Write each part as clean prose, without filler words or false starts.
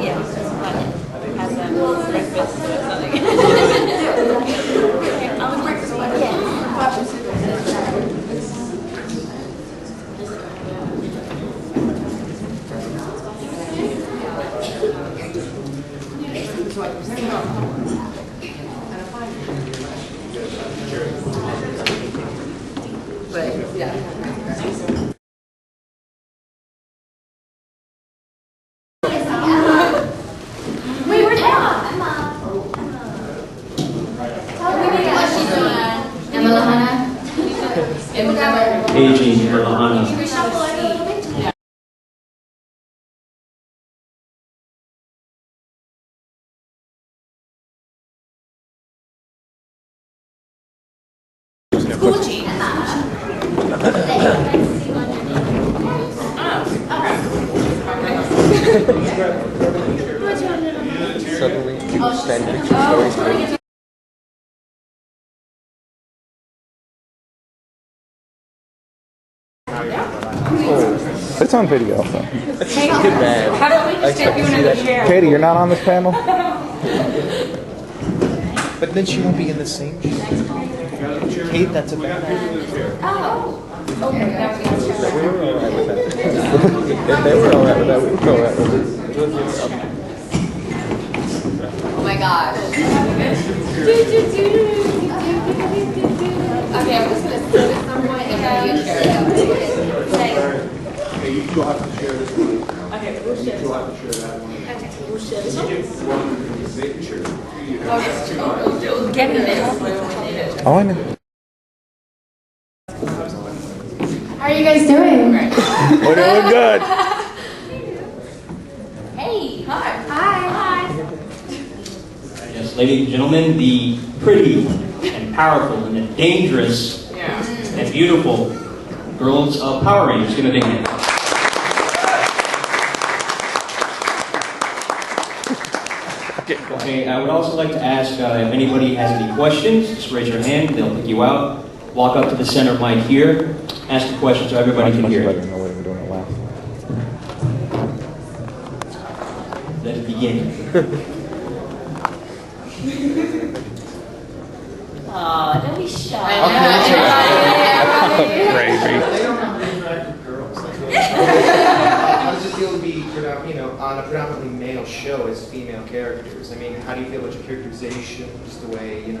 Yeah, it's just fun. Has breakfast or something. I'll breakfast one. Yeah. But yeah. Wait, where's Emma? Emma Lahana. Aging for Lahana. Should we shuffle it a little bit? Gucci. Suddenly, you send picture stories. Oh, it's on video. So. Hey, how about we just take you another chair? Katie, you're not on this panel? But then she won't be in the same chair. Kate, that's a bad idea. Oh. Okay, that would be We were alright with that. If they were alright with that, we were alright with it. Oh my gosh. Okay, I'm just gonna sit at some point and then you share it. Okay, you two will have to share this one. Okay, we'll share. You two will have to share that one. Okay, we'll share this one. Making sure. Get in there. Oh, I know. How are you guys doing? We're doing good. Hey, hi. Hi. Yes, ladies and gentlemen, the pretty and powerful and the dangerous and beautiful girls of Power Rangers. Give them a big hand. Okay, I would also like to ask if anybody has any questions, just raise your hand, they'll pick you out. Walk up to the center mic here, ask the question so everybody can hear it. Let it begin. Aw, don't be shy. How does it feel to be, on a predominantly male show as female characters? I mean, how do you feel about your characterization, just the way, you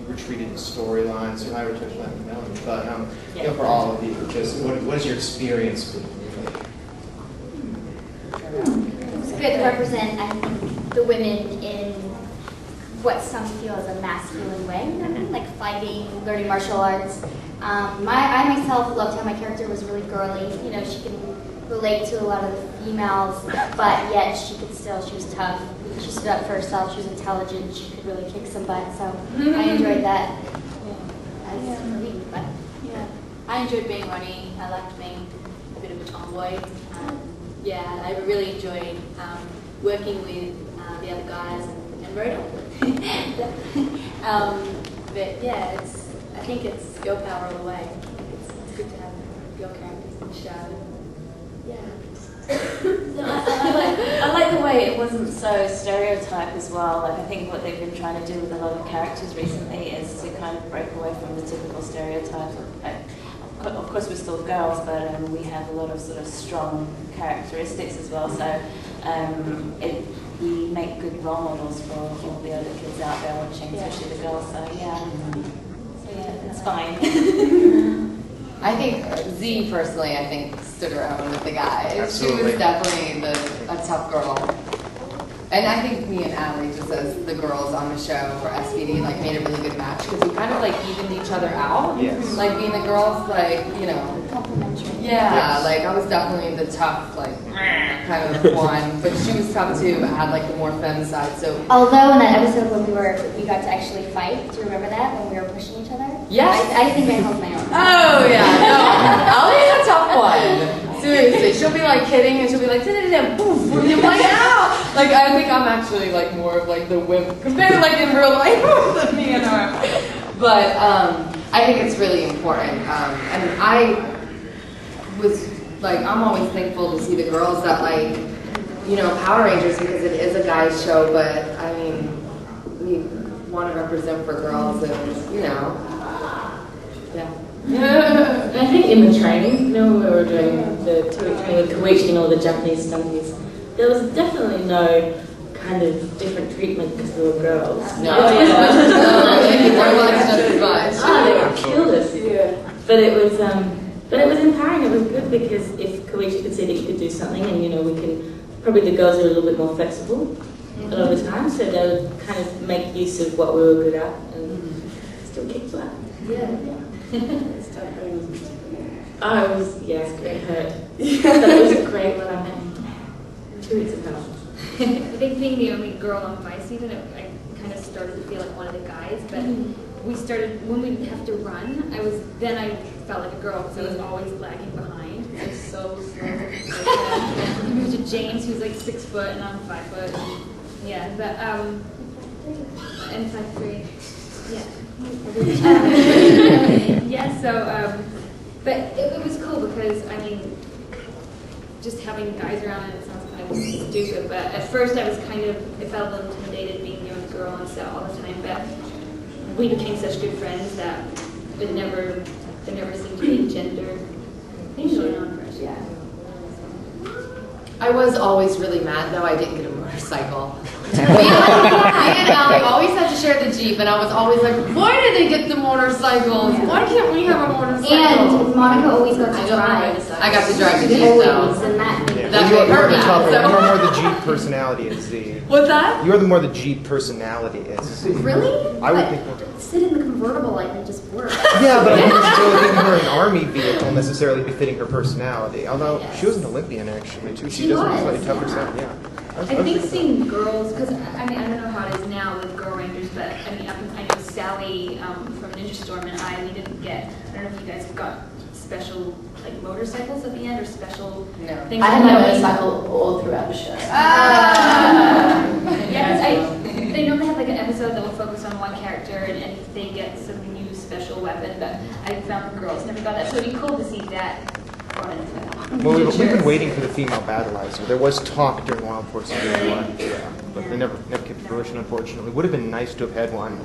were treated in storylines? So I would touch that with Melanie, but, for all of you, just what has your experience been? It's good to represent, I think, the women in what some feel is a masculine way, you know what I mean? Like fighting, learning martial arts. I myself loved how my character was really girly. She can relate to a lot of the females, but yet she was tough. She stood up for herself, she was intelligent, she could really kick some butt, so I enjoyed that. As for me, but yeah. I enjoyed being Ronny. I liked being a bit of a tomboy. I really enjoyed working with the other guys and Rhoda. But yeah, I think it's girl power all the way. It's good to have girl characters in the show. I like the way it wasn't so stereotyped as well. Like I think what they've been trying to do with a lot of characters recently is to kind of break away from the typical stereotypes. Of course we're still girls, but we have a lot of sort of strong characteristics as well. So we make good role models for all the other kids out there watching, especially the girls. So yeah, it's fine. I think Z personally, stood around with the guys. Absolutely. She was definitely a tough girl. And I think me and Allie, just as the girls on the show for SVD, made a really good match because we kind of evened each other out. Yes. Being the girls, complimentary. Yeah, I was definitely the tough, kind of one, but she was tough too, but had the more femme side. So Although in that episode when we got to actually fight, do you remember that when we were pushing each other? Yes. I think I held my own. Oh yeah, no, Allie's a tough one. Seriously, she'll be hitting and she'll be boom, and you're ow! I think I'm actually more of the wimp compared to in real life than me and her. But I think it's really important. And I was I'm always thankful to see the girls that you know, Power Rangers because it is a guy's show, but I mean, we want to represent for girls and, you know, yeah. And I think in the training, you know, when we were doing the 2-week training with Koichi and all the Japanese stunties, there was definitely no kind of different treatment because we were girls. No, they killed us. Yeah. But it was empowering. It was good because if Koichi could see that you could do something, and you know, we can probably the girls are a little bit more flexible a lot of the time, so they would kind of make use of what we were good at and still kick butt. Yeah. Oh, it was, yes, it hurt. But it was a great one. 2 weeks ago. I think being the only girl on my season, I kind of started to feel like one of the guys, but we started, when we have to run, I felt like a girl because I was always lagging behind. I was so slow. Compared to James, who's like 6 foot and I'm 5 foot. Yeah, but, and 5'3". Yeah. Yeah, so, but it was cool because, I mean, just having guys around, and it sounds kind of stupid, but at first I felt a little intimidated being the only girl on set all the time, but we became such good friends that there never seemed to be gender things going on for us. Yeah. I was always really mad though I didn't get a motorcycle. Me and Allie always had to share the Jeep, and I was always like, why did they get the motorcycles? Why can't we have a motorcycle? And Monica always got to drive. I got to drive the Jeep though. Always, and That made her mad. You're more the Jeep personality is Z. What's that? You're the more the Jeep personality is Z. Really? I would think. Sit in the convertible like and just work. Yeah, but I wouldn't necessarily think her an army vehicle necessarily befitting her personality. Although she was an Olympian actually too. She does look slightly tougher stuff. Yeah. I think seeing girls, because I mean, I don't know how it is now with Girl Rangers, but I mean, I know Sally from Ninja Storm and we didn't get, I don't know if you guys got special like motorcycles at the end or special things. I had my motorcycle all throughout the show. Yeah, because they normally have like an episode that will focus on one character and they get some new special weapon, but I found the girls never got that, so it'd be cool to see that brought into it. Well, we've been waiting for the female battleizer. There was talk during Wild Force Season 1, but they never came to fruition, unfortunately. Would have been nice to have had one